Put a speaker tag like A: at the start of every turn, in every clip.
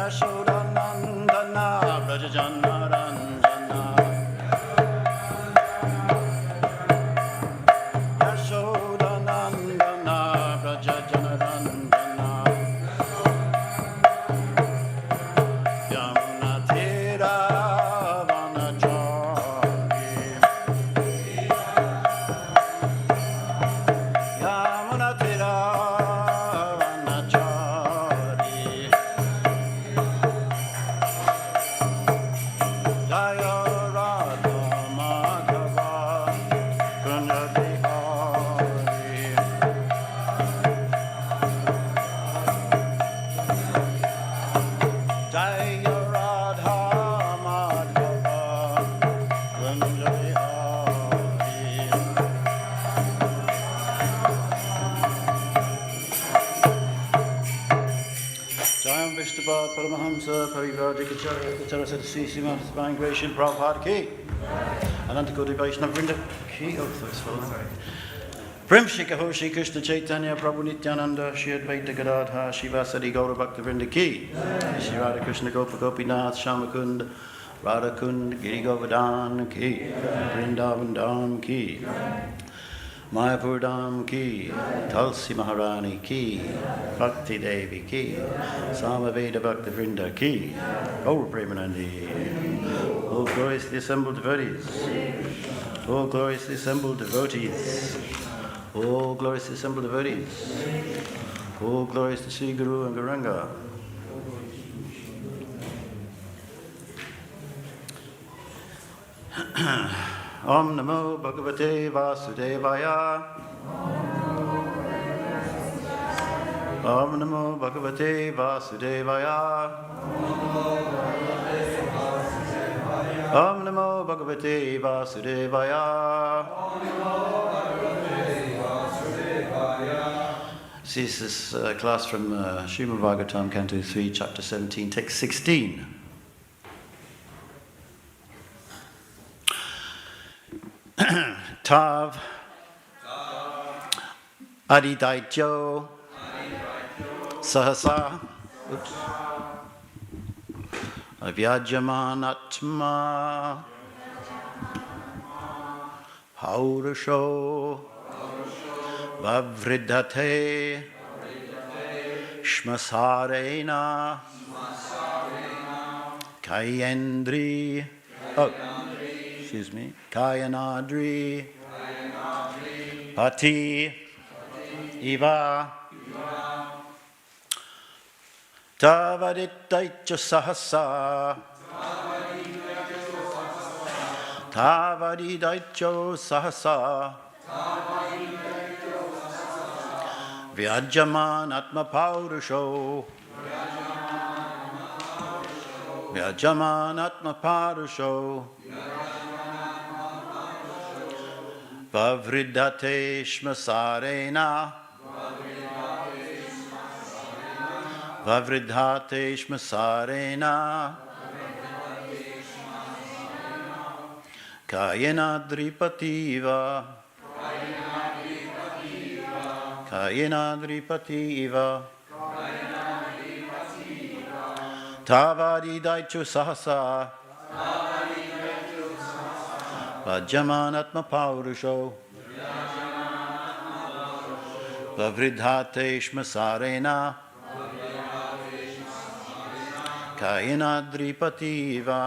A: Yashodanandana Brajajanaranjana Yashodanandana Brajajanaranjana Yamunatira Vanachari Yamunatira Paramahamsa Parivrajikacharya Saraswati Śrīmad-Bhāgavatam Prabhupada Ki Anantakoti Vaishnava Vrinda Ki Primshikaho Shri Krishna Chaitanya Prabhu Nityananda Shri Advaita Gadadha Shivasadi Gaura Bhakta Vrinda Ki Shri Radha Krishna Gopa Gopinath Shamakund Radhakund Giri Govardhan Ki Vrindavan Dham Ki Mayapur Dham Ki, Tulsi Maharani Ki, Bhakti Devi Ki, Samaveda Bhakta Vrinda Ki, Gaura Premanandi. All gloriously assembled devotees, all gloriously assembled devotees, all gloriously assembled devotees, all glorious to Sri Guru and Gauranga. Om Namo Bhagavate Vasudevaya. Om Namo Bhagavate Vasudevaya. Om Namo Bhagavate Vasudevaya. This is a class from Śrīmad-Bhāgavatam, Canto 3, Chapter 17, Text 16. Tav Adidaityo Sahasa Avyajyamanatma Paurusho Vavridhate Shmasarena Kayendri Kayanadri Pati Iva Tavaditaicha Sahasa Tavaditaicha Sahasa Vyajyaman Atma Paurusho Vyajyaman Atma Paurusho Vavridhate Shmasarena Vavridhate Shmasarena Kayanadripativa Kayanadripativa Tavadidaichu Sahasa Vajjamanatma Paurusho Vavridhate Shmasarena Kayanadripativa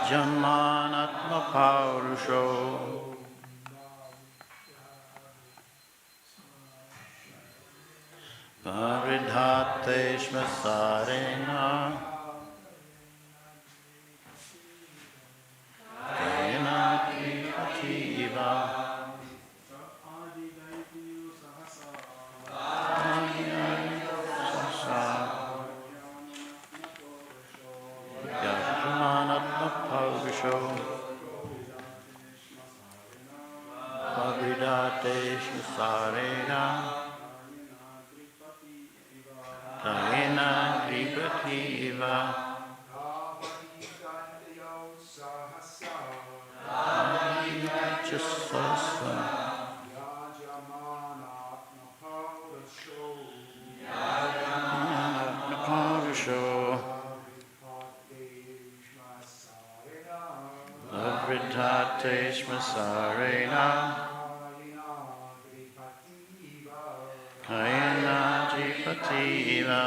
A: Vajjamanatma Paurusho Vavridhate Shmasarena Kayanadripativa Smarena Kayena Dripativa Jasasa Naparusho Avridhate Shmasarena Kayena Dripativa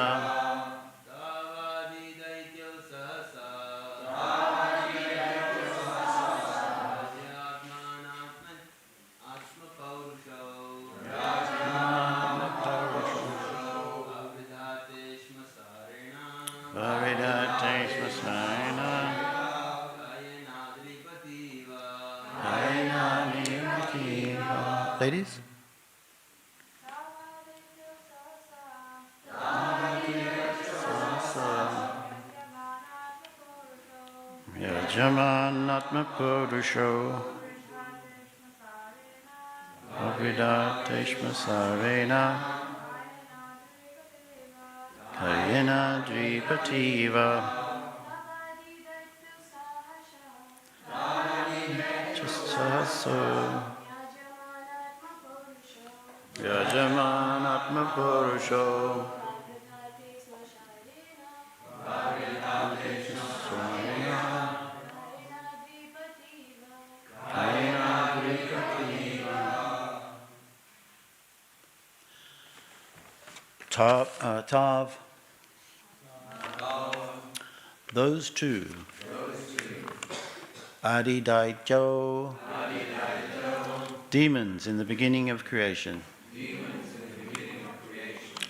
A: Ladies? Yajamanatma Purusho Avidateshma Sarena Kayena Dripativa Jasaso Yajamanatma Purusho Tav. Those two. Adi Daityo. Demons in the beginning of creation.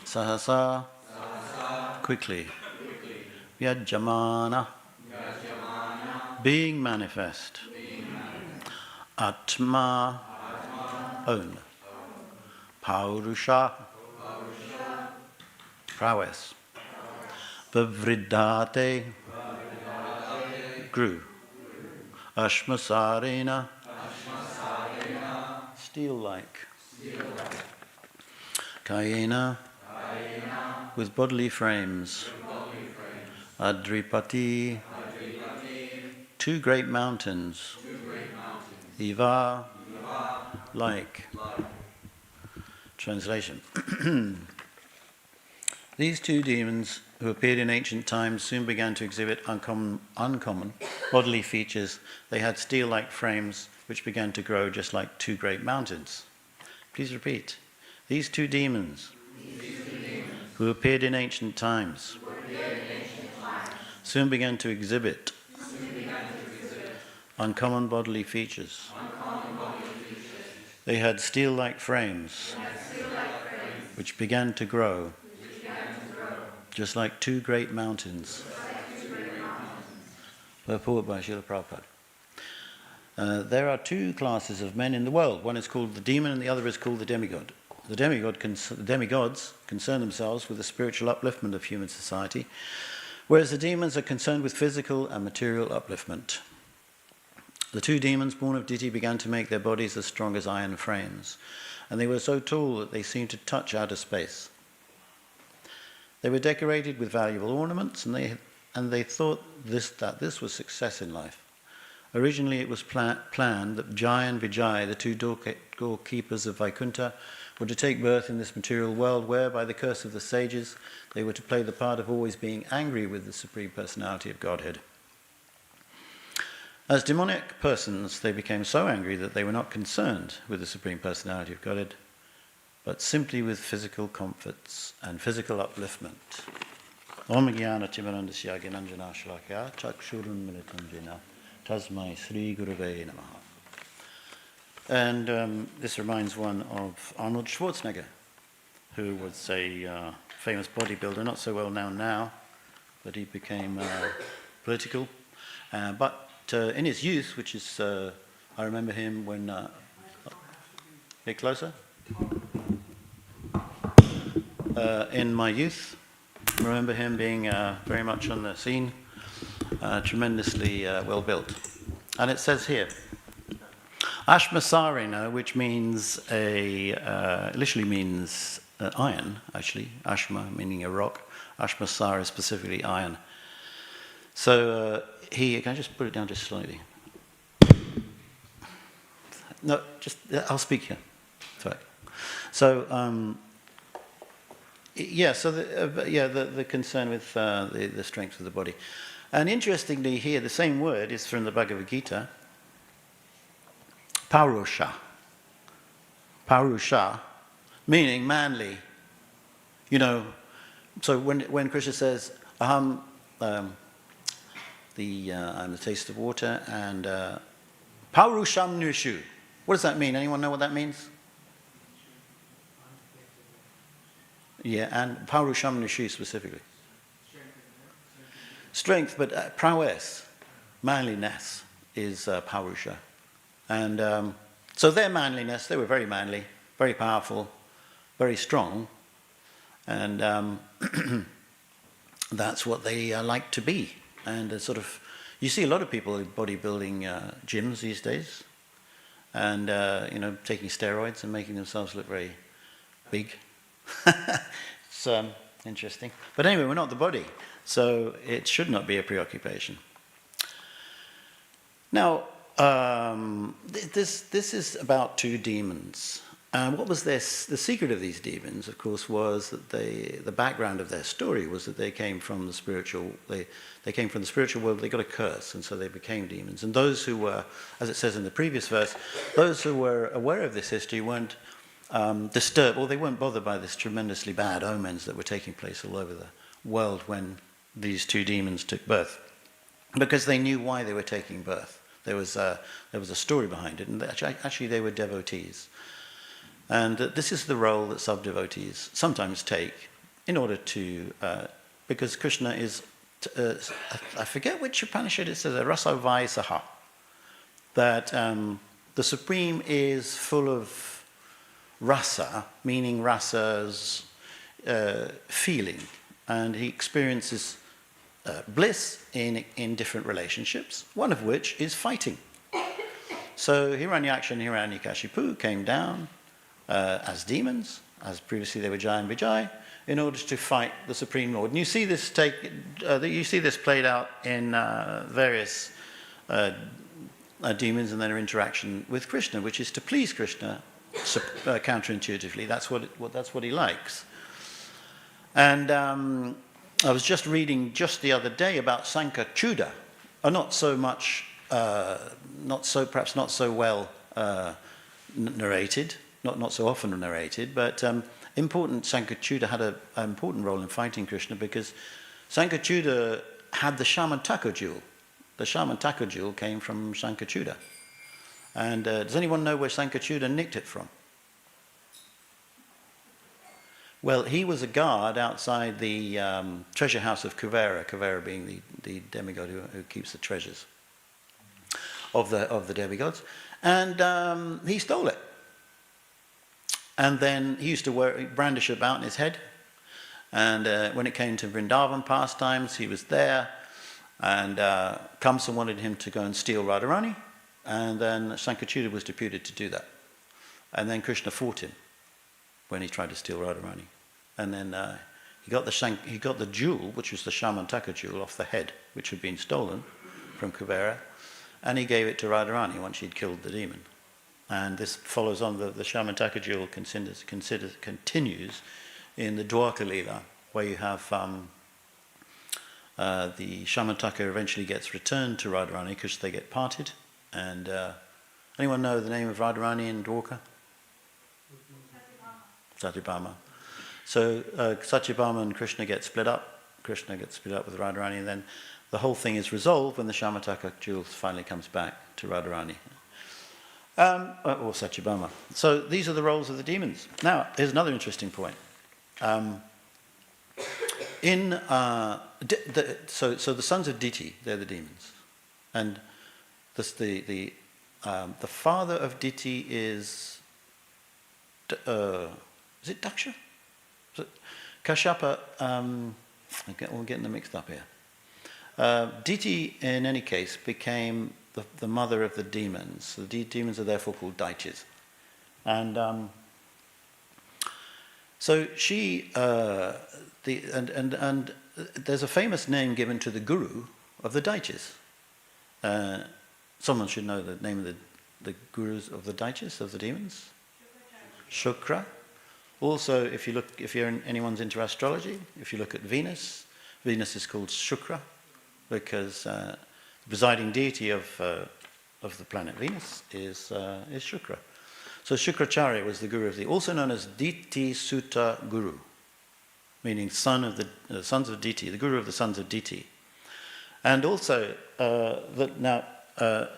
A: Sahasa. Quickly. Vyajamana. Being manifest. Atma. Own. Paurusha. Prowess. Vavridhate. Grew. Ashmasarena. Steel-like. Kayena. With bodily frames. Adripati. Two great mountains. Iva. Like. Translation. These two demons, who appeared in ancient times, soon began to exhibit uncommon bodily features. They had steel-like frames, which began to grow just like two great mountains. Please repeat. These two demons, who appeared in ancient times, soon began to exhibit uncommon bodily features. They had steel-like frames, which began to grow just like two great mountains. Purport by Srila Prabhupada. There are two classes of men in the world. One is called the demon and the other is called the demigod. The demigods concern themselves with the spiritual upliftment of human society, whereas the demons are concerned with physical and material upliftment. The two demons born of Diti began to make their bodies as strong as iron frames, and they were so tall that they seemed to touch outer space. They were decorated with valuable ornaments, and they thought that this was success in life. Originally, it was planned that Jai and Vijay, the two doorkeepers of Vaikuntha, were to take birth in this material world, where, by the curse of the sages, they were to play the part of always being angry with the Supreme Personality of Godhead. As demonic persons, they became so angry that they were not concerned with the Supreme Personality of Godhead, but simply with physical comforts and physical upliftment. Om Jnana Timarandasya Gyananjana Shalakya Chakshurun Militam Jena Tasmai Sri Gurave Namaha. And this reminds one of Arnold Schwarzenegger, who was a famous bodybuilder, not so well known now, but he became political. But in his youth, which is, I remember him when, get closer. In my youth, I remember him being very much on the scene, tremendously well built. And it says here, Ashmasarina, which means literally means iron, actually. Ashma meaning a rock. Ashmasara is specifically iron. So can I just put it down just slightly? No, I'll speak here. Sorry. So the concern with the strength of the body. And interestingly here, the same word is from the Bhagavad Gita, Purusha. Purusha, meaning manly. So when Krishna says, I'm the taste of water, and Paurusham Nushu. What does that mean? Anyone know what that means? Yeah, and Paurusham Nushu specifically. Strength, but prowess, manliness is Paurusha. And so their manliness, they were very manly, very powerful, very strong, and that's what they like to be. And you see a lot of people in bodybuilding gyms these days, and taking steroids and making themselves look very big. It's interesting. But anyway, we're not the body, so it should not be a preoccupation. Now, this is about two demons. What was the secret of these demons? Of course, was that the background of their story was that they came from the spiritual. They came from the spiritual world. They got a curse, and so they became demons. And those who were, as it says in the previous verse, those who were aware of this history weren't disturbed, or they weren't bothered by this tremendously bad omens that were taking place all over the world when these two demons took birth, because they knew why they were taking birth. There was a story behind it, and actually they were devotees. And this is the role that sub-devotees sometimes take in order to, because Krishna is, I forget which Upanishad it says, Rasavai Saha, that the Supreme is full of rasa, meaning rasa's feeling, and he experiences bliss in different relationships, one of which is fighting. So Hiranyaksha and Hiranyakashipu came down as demons, as previously they were Jai and Vijay, in order to fight the Supreme Lord. And you see this played out in various demons and their interaction with Krishna, which is to please Krishna counterintuitively. That's what he likes. And I was just reading just the other day about Sankachuda, perhaps not so well narrated, not so often narrated, but important. Sankachuda had an important role in fighting Krishna, because Sankachuda had the Shamantaka jewel. The Shamantaka jewel came from Sankachuda. And does anyone know where Sankachuda nicked it from? Well, he was a guard outside the treasure house of Kuvera, Kuvera being the demigod who keeps the treasures of the demigods, and he stole it. And then he used to brandish it about in his head, and when it came to Vrindavan pastimes, he was there, and Kamsa wanted him to go and steal Radharani, and then Sankachuda was deputed to do that. And then Krishna fought him when he tried to steal Radharani. And then he got the jewel, which was the Shamantaka jewel, off the head, which had been stolen from Kuvera, and he gave it to Radharani once she'd killed the demon. And this follows on, the Shamantaka jewel continues in the Dwarka Leela, where you have the Shamantaka eventually gets returned to Radharani because they get parted. And anyone know the name of Radharani in Dwarka? Satyabhama. So Satyabhama and Krishna get split up. Krishna gets split up with Radharani, and then the whole thing is resolved when the Shamantaka jewel finally comes back to Radharani. Or Satyabhama. So these are the roles of the demons. Now, here's another interesting point. So the sons of Diti, they're the demons, and the father of Diti is it Daksha? Kashyapa. We're getting them mixed up here. Diti, in any case, became the mother of the demons. The demons are therefore called daityas. And so she, and there's a famous name given to the guru of the daityas. Someone should know the name of the gurus of the daityas, of the demons. Shukra. Also, if anyone's into astrology, if you look at Venus, Venus is called Shukra because the presiding deity of the planet Venus is Shukra. So Shukracharya was the guru also known as Diti Sutta Guru, meaning son of the sons of Diti, the guru of the sons of Diti. And also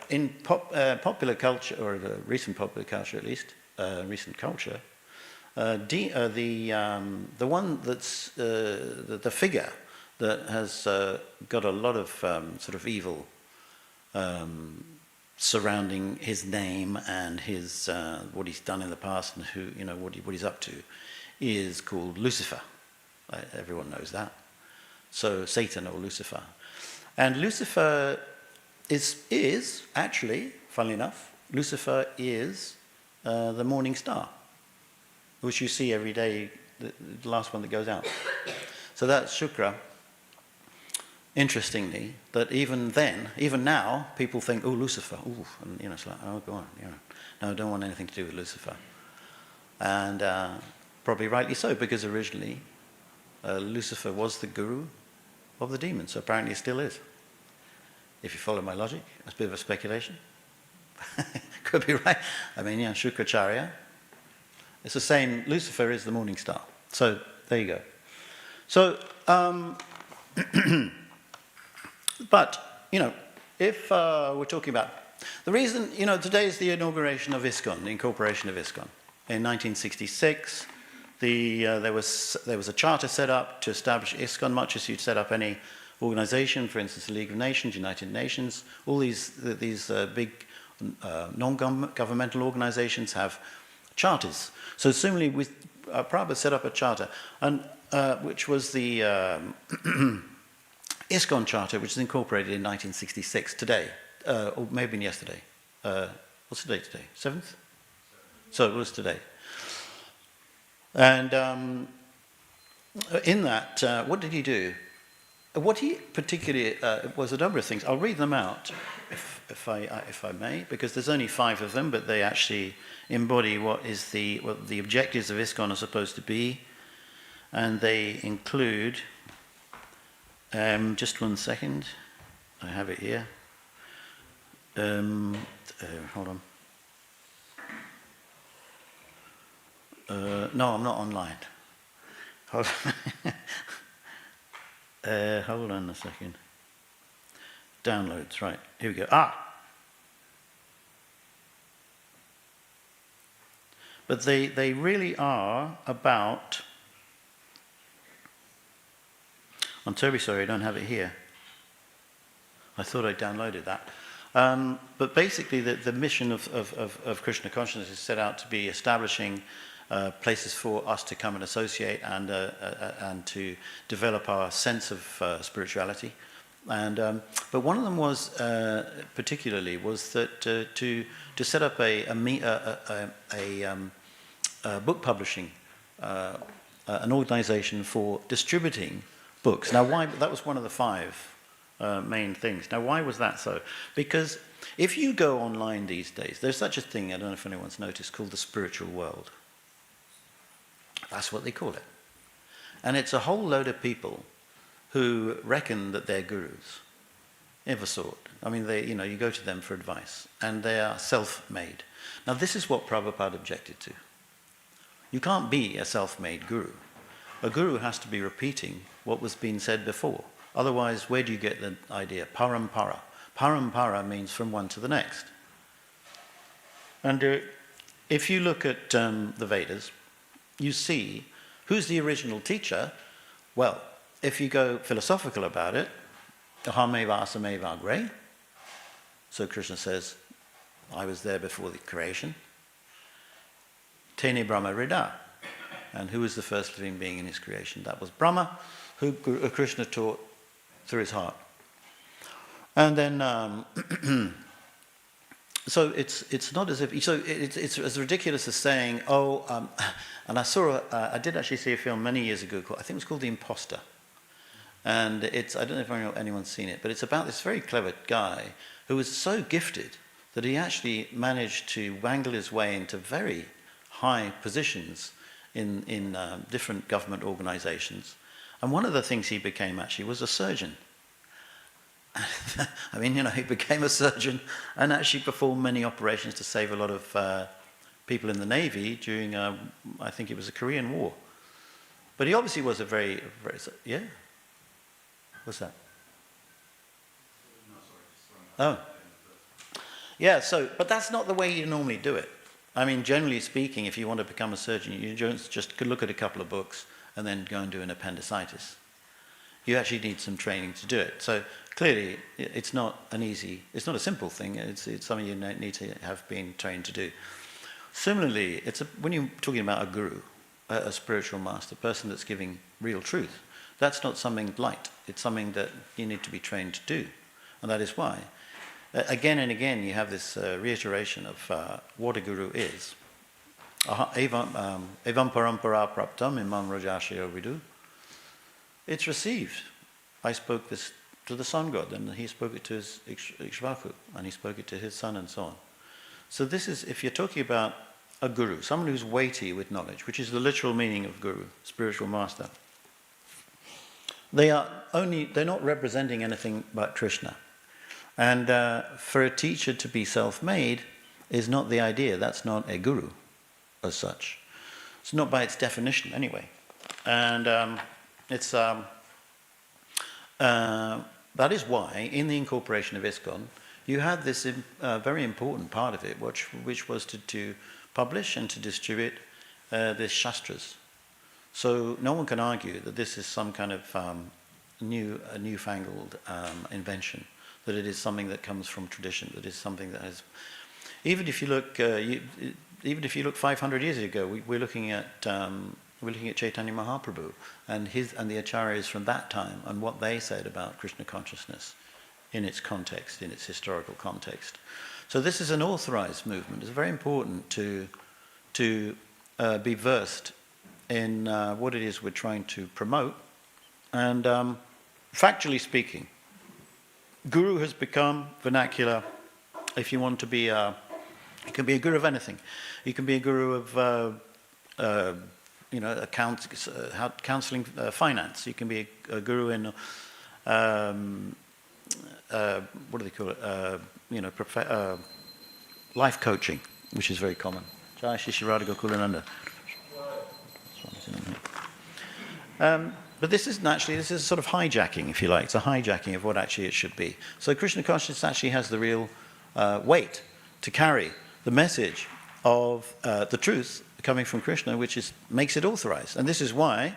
A: in popular culture, or the recent popular culture at least, recent culture, the one that's the figure that has got a lot of sort of evil surrounding his name and his what he's done in the past and what he's up to is called Lucifer. Everyone knows that. So Satan or Lucifer, and Lucifer is actually, funnily enough, Lucifer is the morning star, which you see every day, the last one that goes out. So that's Shukra. Interestingly, that even now, people think, oh, Lucifer, ooh, and it's like, oh, go on, no, I don't want anything to do with Lucifer. And probably rightly so, because originally Lucifer was the guru of the demons, so apparently it still is. If you follow my logic, that's a bit of a speculation. Could be right. I mean, Shukracharya. It's the same. Lucifer is the morning star. So there you go. So, but if we're talking about the reason, today is the inauguration of ISKCON, the incorporation of ISKCON. In 1966, there was a charter set up to establish ISKCON, much as you'd set up any organization, for instance, the League of Nations, United Nations. All these big non-governmental organizations have charters. So similarly, Prabhupada set up a charter, and which was the ISKCON charter, which was incorporated in 1966, today, or maybe yesterday. What's the date today? 7th? So it was today. And in that, what did he do? What he particularly was a number of things. I'll read them out, if I may, because there's only 5 of them, but they actually embody what the objectives of ISKCON are supposed to be, and they include. Just 1 second, I have it here. Hold on. No, I'm not online. Hold on. Hold on a second. Downloads, right. Here we go. But they really are about... I'm terribly sorry, I don't have it here. I thought I downloaded that. But basically the mission of Krishna consciousness is set out to be establishing places for us to come and associate and to develop our sense of spirituality. And but one of them was particularly was that to set up a book publishing, an organization for distributing books. Now, why? That was one of the 5 main things. Now, why was that so? Because if you go online these days, there's such a thing, I don't know if anyone's noticed, called the spiritual world. That's what they call it. And it's a whole load of people who reckon that they're gurus, of a sort. I mean, you go to them for advice, and they are self-made. Now, this is what Prabhupada objected to. You can't be a self-made guru. A guru has to be repeating what was being said before. Otherwise, where do you get the idea? Parampara. Parampara means from one to the next. And if you look at the Vedas, you see who's the original teacher. Well, if you go philosophical about it, ahameva asameva agre. So Krishna says, I was there before the creation. Tene Brahma Rida. And who was the first living being in his creation? That was Brahma, who Krishna taught through his heart. And then so it's not as if, so it's as ridiculous as saying, and I did actually see a film many years ago called, I think it was called The Imposter. And I don't know if anyone's seen it, but it's about this very clever guy who was so gifted that he actually managed to wangle his way into very high positions in different government organizations. And one of the things he became actually was a surgeon. I mean, he became a surgeon and actually performed many operations to save a lot of people in the Navy during, I think it was the Korean War. But he obviously was a very, yeah? What's that? Oh. Yeah, but that's not the way you normally do it. I mean, generally speaking, if you want to become a surgeon, you don't just look at a couple of books and then go and do an appendicitis. You actually need some training to do it. So clearly, it's not a simple thing. It's something you need to have been trained to do. Similarly, when you're talking about a guru, a spiritual master, a person that's giving real truth, that's not something light. It's something that you need to be trained to do. And that is why, again and again, you have this reiteration of what a guru is. Evam parampara praptam imam rajashayo vidu. It's received. I spoke this to the sun god, and he spoke it to his Ikshvaku, and he spoke it to his son, and so on. So this is, if you're talking about a guru, someone who's weighty with knowledge, which is the literal meaning of guru, spiritual master, they're not representing anything but Krishna. And for a teacher to be self-made is not the idea. That's not a guru as such. It's not by its definition anyway. And that is why in the incorporation of ISKCON you had this very important part of it, which was to publish and to distribute the Shastras. So no one can argue that this is some kind of newfangled invention, that it is something that comes from tradition, that is something that has... Even if you look 500 years ago, we're looking at Chaitanya Mahaprabhu and the acharyas from that time and what they said about Krishna consciousness in its context, in its historical context. So this is an authorized movement. It's very important to be versed in what it is we're trying to promote. And factually speaking, guru has become vernacular. If you want to be you can be a guru of anything. You can be a guru of counseling finance. You can be a guru in what do they call it? Life coaching, which is very common. Jai Shishirada Gokulananda. But this is sort of hijacking, if you like. It's a hijacking of what actually it should be. So Krishna consciousness actually has the real weight to carry the message of the truth coming from Krishna, which makes it authorized. And this is why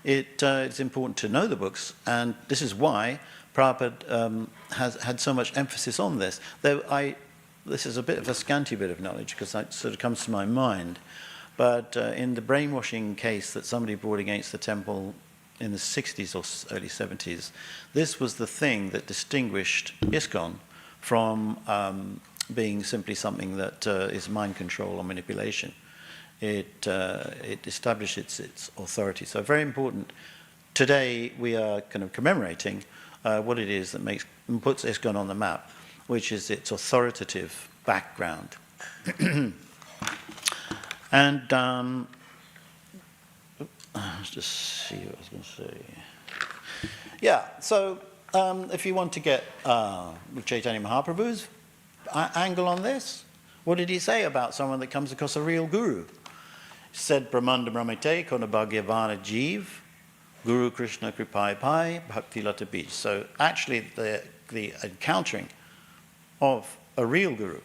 A: it's important to know the books, and this is why Prabhupada has had so much emphasis on this. This is a bit of a scanty bit of knowledge, because that sort of comes to my mind. But in the brainwashing case that somebody brought against the temple in the 60s or early 70s, this was the thing that distinguished ISKCON from being simply something that is mind control or manipulation. It established its authority. So very important. Today we are kind of commemorating what it is that puts ISKCON on the map, which is its authoritative background. And let's just see what I was going to say. Yeah, so if you want to get Chaitanya Mahaprabhu's angle on this, what did he say about someone that comes across a real guru? He said, Brahmanda Brahmite Kona Bhagavana Jeev, Guru Krishna Kripai Pai, Bhakti Lata Bij. So actually the encountering of a real guru,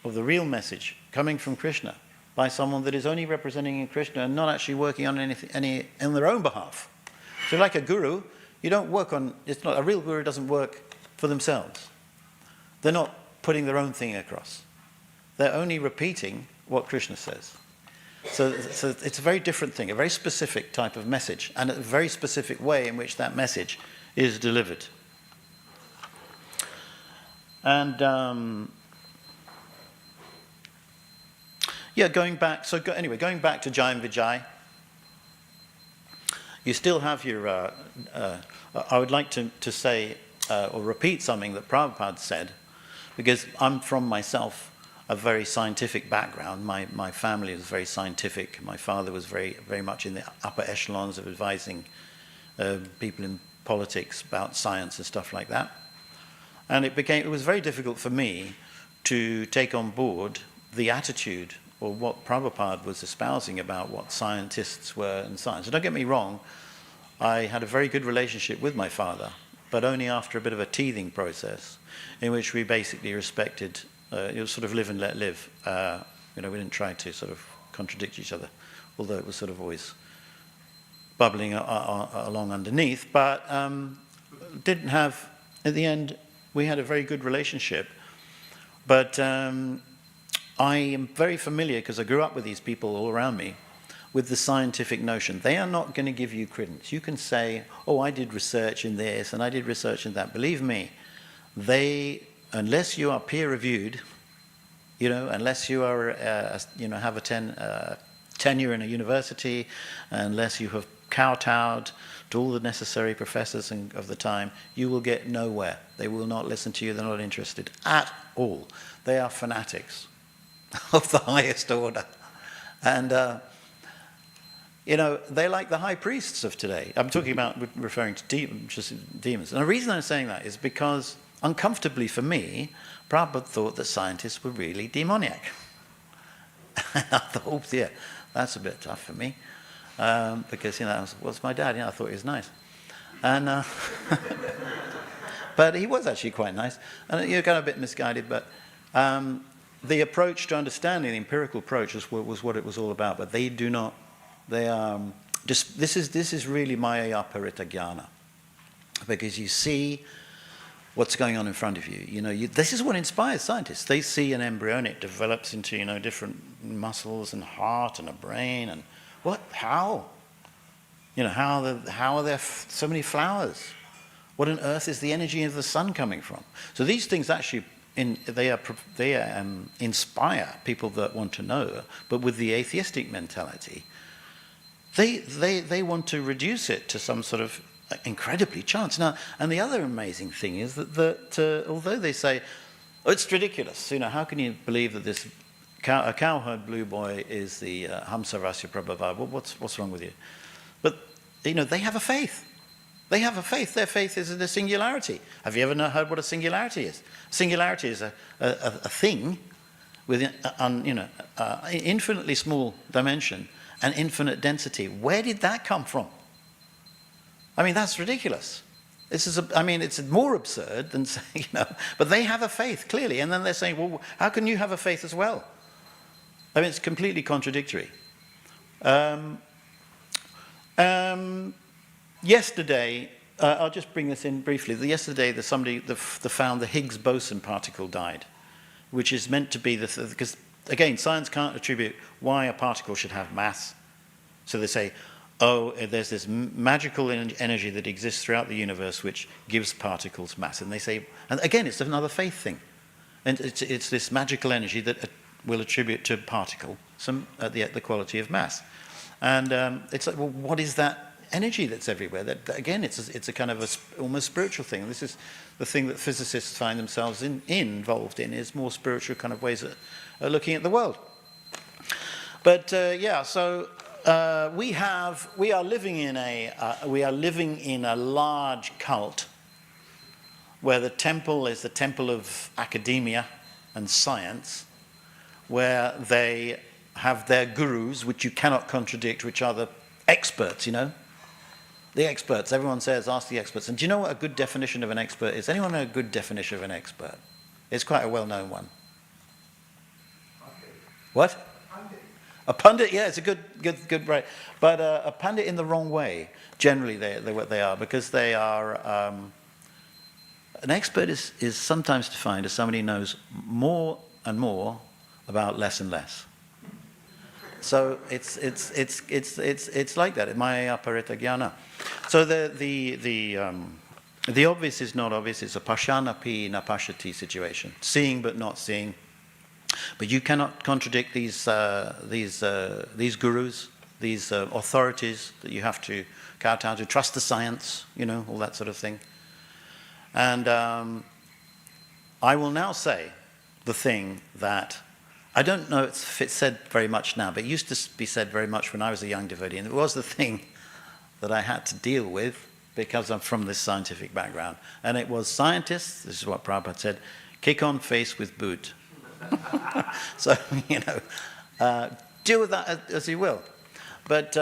A: of the real message coming from Krishna, by someone that is only representing Krishna and not actually working on any on their own behalf. So like a guru, you don't work on, a real guru doesn't work for themselves. They're not putting their own thing across. They're only repeating what Krishna says. So it's a very different thing, a very specific type of message, and a very specific way in which that message is delivered. And yeah, going back, anyway, going back to Jayam Vijay, you still have your, I would like to say, or repeat something that Prabhupada said, because I'm from myself a very scientific background. My family was very scientific. My father was very, very much in the upper echelons of advising people in politics about science and stuff like that. And it was very difficult for me to take on board the attitude or what Prabhupada was espousing about what scientists were and science. And don't get me wrong, I had a very good relationship with my father, but only after a bit of a teething process in which we basically respected, it was sort of live and let live. We didn't try to sort of contradict each other, although it was sort of always bubbling along underneath. But didn't have, at the end, we had a very good relationship. But I am very familiar, because I grew up with these people all around me, with the scientific notion. They are not going to give you credence. You can say, oh, I did research in this and I did research in that. Believe me, unless you are peer-reviewed, unless you are, have a tenure in a university, unless you have kowtowed to all the necessary professors of the time, you will get nowhere. They will not listen to you. They're not interested at all. They are fanatics of the highest order. And, they're like the high priests of today. I'm talking about referring to demons. And the reason I'm saying that is because, uncomfortably for me, Prabhupada thought that scientists were really demoniac. And I thought, yeah, that's a bit tough for me. Because, what's my dad? I thought he was nice. And, but he was actually quite nice. And you're kind of a bit misguided, but the approach to understanding, the empirical approach was what it was all about. But they do not, they are, this is really Maya Parita Jnana. Because you see what's going on in front of you. This is what inspires scientists. They see an embryo and it develops into, different muscles and heart and a brain and what? How? How are there so many flowers? What on earth is the energy of the sun coming from? So these things actually, they inspire people that want to know, but with the atheistic mentality, they want to reduce it to some sort of incredibly chance. Now, and the other amazing thing is that although they say, oh, it's ridiculous, how can you believe that this a cowherd blue boy is the Hamsarasya Prabhava? What's wrong with you? But, they have a faith. They have a faith. Their faith is in the singularity. Have you ever heard what a singularity is? Singularity is a thing with infinitely small dimension and infinite density. Where did that come from? I mean, that's ridiculous. It's more absurd than saying, but they have a faith, clearly. And then they're saying, well, how can you have a faith as well? It's completely contradictory. Yesterday, I'll just bring this in briefly. Yesterday, somebody found the Higgs boson particle died, which is meant to be because, again, science can't attribute why a particle should have mass. So they say, oh, there's this magical energy that exists throughout the universe which gives particles mass. And they say, and again, it's another faith thing. And it's this magical energy that will attribute to a particle the quality of mass. And it's like, well, what is that energy that's everywhere? That again, it's a kind of almost spiritual thing. This is the thing that physicists find themselves involved in, is more spiritual kind of ways of looking at the world. But so we are living in a large cult where the temple is the temple of academia and science, where they have their gurus, which you cannot contradict, which are the experts, The experts, everyone says, ask the experts. And do you know what a good definition of an expert is? Anyone know a good definition of an expert? It's quite a well-known one. What? A pundit, yeah, it's a good, right. But a pundit in the wrong way, generally they are, because they are, an expert is sometimes defined as somebody who knows more and more about less and less. So it's like that. Maya Parita Jnana. So the obvious is not obvious. It's a pashanapi na pashati situation. Seeing but not seeing. But you cannot contradict these gurus, these authorities that you have to kowtow to, trust the science, all that sort of thing. And I will now say the thing that I don't know if it's said very much now, but it used to be said very much when I was a young devotee, and it was the thing that I had to deal with because I'm from this scientific background. And it was scientists, this is what Prabhupada said, kick on face with boot. So, deal with that as you will. But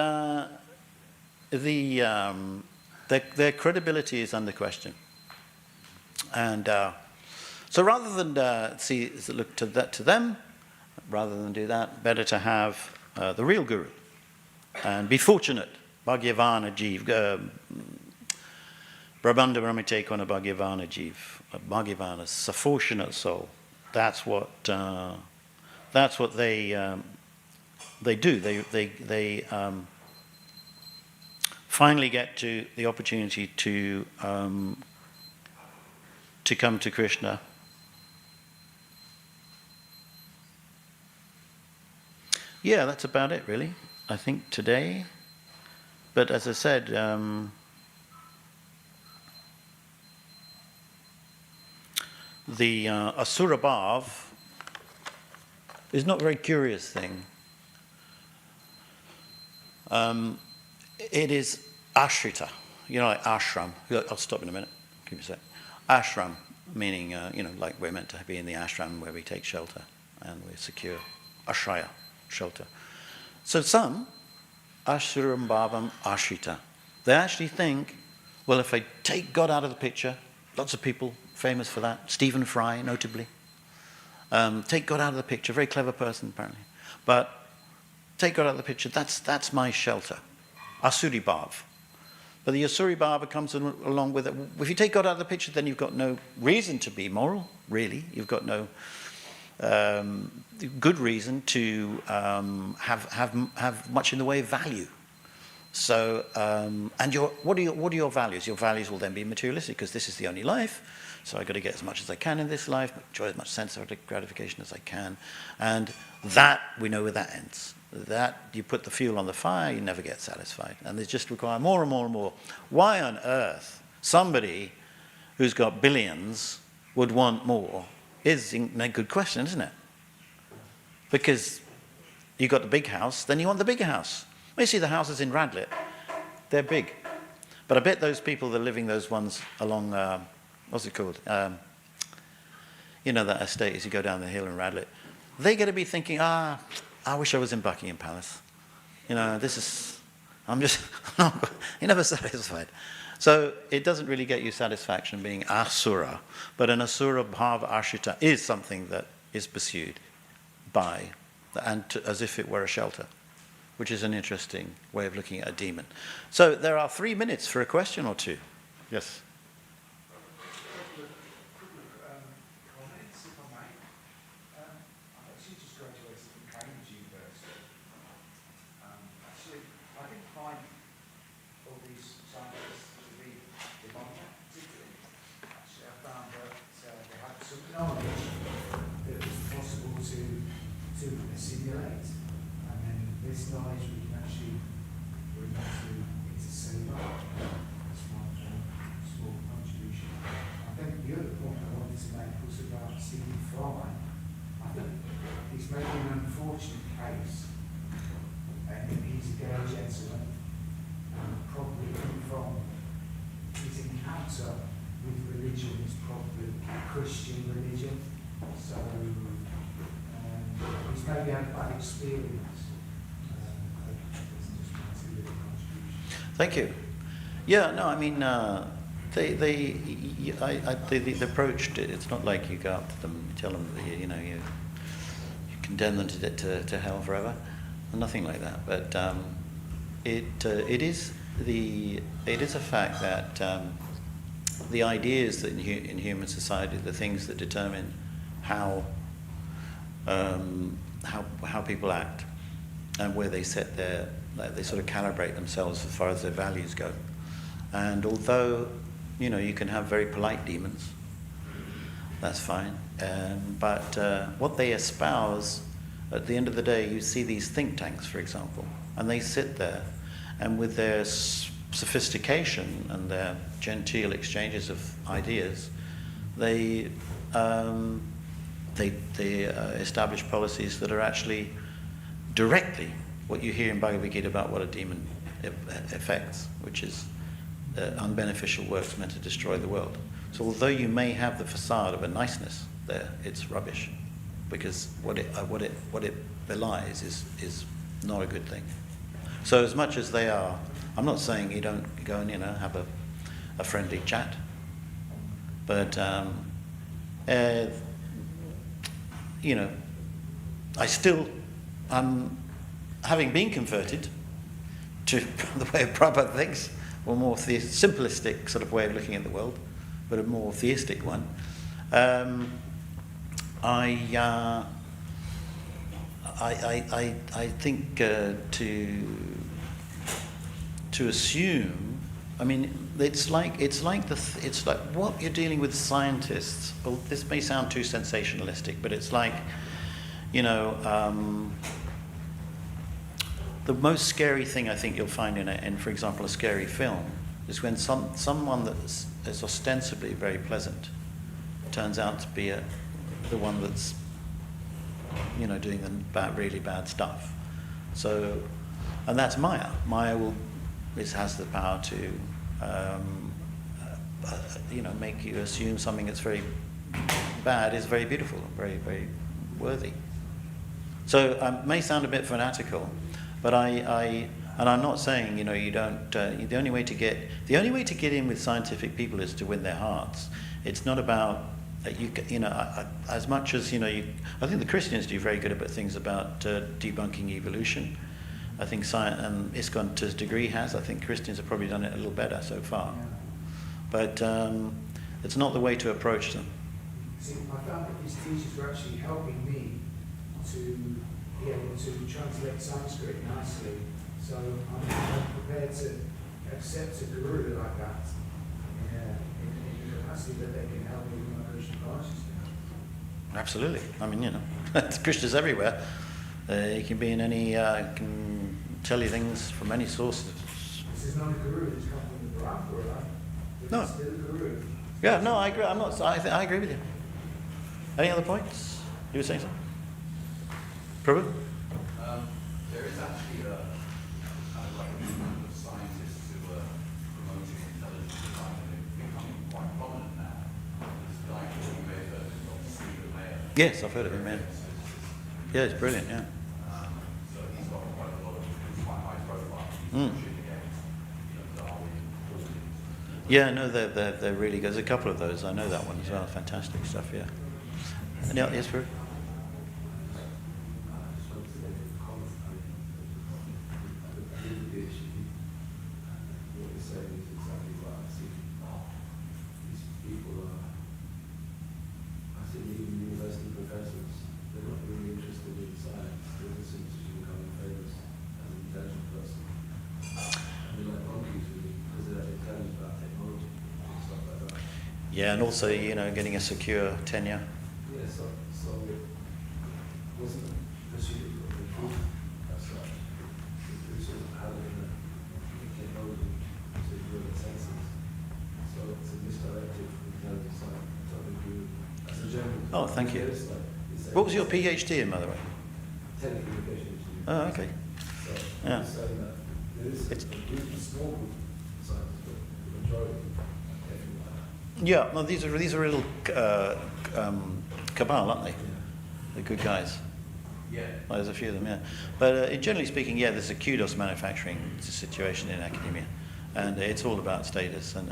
A: their credibility is under question. And so rather than look to them, rather than do that, better to have the real guru and be fortunate. Bhagavana Jeev, Brahmanda Brahmite Kona Bhagavana Jeev, Bhagavana, a fortunate soul. That's what they do. They finally get to the opportunity to come to Krishna. Yeah, that's about it, really, I think, today. But as I said, the Asura Bhav is not a very curious thing. It is ashrita, like ashram. I'll stop in a minute. Give me a sec. Ashram, meaning, like we're meant to be in the ashram where we take shelter and we're secure. Ashraya, shelter. So some, Asuram Bhavam Ashrita, they actually think, well, if I take God out of the picture, lots of people famous for that, Stephen Fry, notably. Take God out of the picture, very clever person, apparently. But take God out of the picture, that's my shelter. Asuri Bhav. But the Asuri Bhava comes along with it. If you take God out of the picture, then you've got no reason to be moral, really. You've got no good reason to have much in the way of value. So, and what are your values? Your values will then be materialistic, because this is the only life. So I've got to get as much as I can in this life, enjoy as much sense of gratification as I can. And that, we know where that ends. That, you put the fuel on the fire, you never get satisfied. And they just require more and more and more. Why on earth somebody who's got billions would want more is a good question, isn't it? Because you've got the big house, then you want the bigger house. When you see the houses in Radlett, they're big. But I bet those people that are living those ones along, what's it called? That estate as you go down the hill in Radlett, they're going to be thinking, I wish I was in Buckingham Palace. You're never satisfied. So it doesn't really get you satisfaction being asura, but an asura bhava ashrita is something that is pursued by, as if it were a shelter, which is an interesting way of looking at a demon. So there are 3 minutes for a question or two. Yes?
B: Christian religion, so he's maybe had a bad experience.
A: Thank you. Yeah, no, I mean, the approach, it's not like you go up to them and tell them that you condemn them to hell forever, nothing like that. But it is a fact that the ideas that in human society, the things that determine how people act and where they set they sort of calibrate themselves as far as their values go. And although you can have very polite demons, that's fine. But what they espouse, at the end of the day, you see these think tanks, for example, and they sit there, and with their sophistication and their genteel exchanges of ideas, they establish policies that are actually directly what you hear in Bhagavad Gita about what a demon affects, which is unbeneficial works meant to destroy the world. So although you may have the facade of a niceness there, it's rubbish, because what it belies is not a good thing. So as much as they are, I'm not saying you don't go and have a friendly chat, but I still, having been converted to the way of Prabhupada thinks, or more simplistic sort of way of looking at the world, but a more theistic one, I think to assume, I mean, it's like what you're dealing with scientists. Well, this may sound too sensationalistic, but it's like, the most scary thing I think you'll find in for example, a scary film is when someone that is ostensibly very pleasant turns out to be the one that's doing the really bad stuff. So, and that's Maya. Maya has the power to make you assume something that's very bad is very beautiful, very, very worthy. So it may sound a bit fanatical, but I'm not saying you don't. The only way to get in with scientific people is to win their hearts. It's not about as much as I think the Christians do very good about things about debunking evolution. I think science and ISKCON to a degree has. I think Christians have probably done it a little better so far, but it's not the way to approach them.
B: See, I found that these teachers were actually helping me to be able to translate Sanskrit nicely. So I'm prepared to accept a guru like that in the capacity that they can help me with my Krishna consciousness.
A: Absolutely. I mean, Krishna's everywhere. He can be in any, can tell you things from any source.
B: This is not a guru. This comes from the Brahma, right?
A: No.
B: It's still a guru.
A: Yeah. No, I agree. I agree with you. Any other points? You were saying something? Prabhu?
C: There is actually a kind of like a movement of scientists who are promoting intelligent design, and it's becoming quite prominent now. This guy called Śrīmad-Bhāgavatam.
A: Yes, I've heard of him, man. Yeah, it's brilliant, yeah.
C: So he's got quite a lot of, quite high profile. He's pushing against, Darwin and Darwin.
A: Yeah, no, they're really good. There's a couple of those. I know that one as well. Fantastic stuff, yeah. Yes, Prabhu? Yeah, and also, getting a secure tenure.
D: Yeah, so it wasn't pursuit of the truth as such. It was sort of having the technology to grow the senses. So it's a misdirected intelligent science. So I think as a general.
A: Oh, thank you.
D: It's
A: What was your PhD in, by the way?
D: telecommunications.
A: Oh, okay.
D: So
A: Yeah.
D: I'm saying that there is a small group of scientists, but the majority are definitely like that.
A: Yeah, well, these are little cabal, aren't they? They're good guys.
C: Yeah.
A: Well, there's a few of them, yeah. But generally speaking, yeah, there's a kudos manufacturing situation in academia, and it's all about status and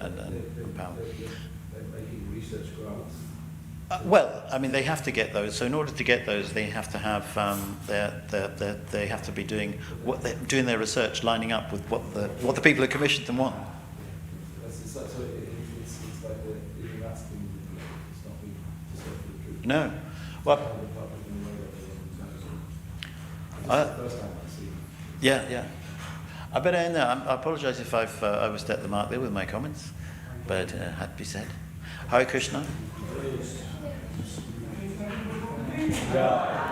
A: power.
D: They're making research grants.
A: Well, I mean, they have to get those. So in order to get those, they have to have they have to be doing their research lining up with what the people who commissioned them want.
D: It's like they're asking, it's not being to search for the truth.
A: No, well,
D: It's the first time I see it.
A: yeah. I better end there. I apologise if I've overstepped the mark there with my comments, but had to be said. Hare Krishna.
E: Jai.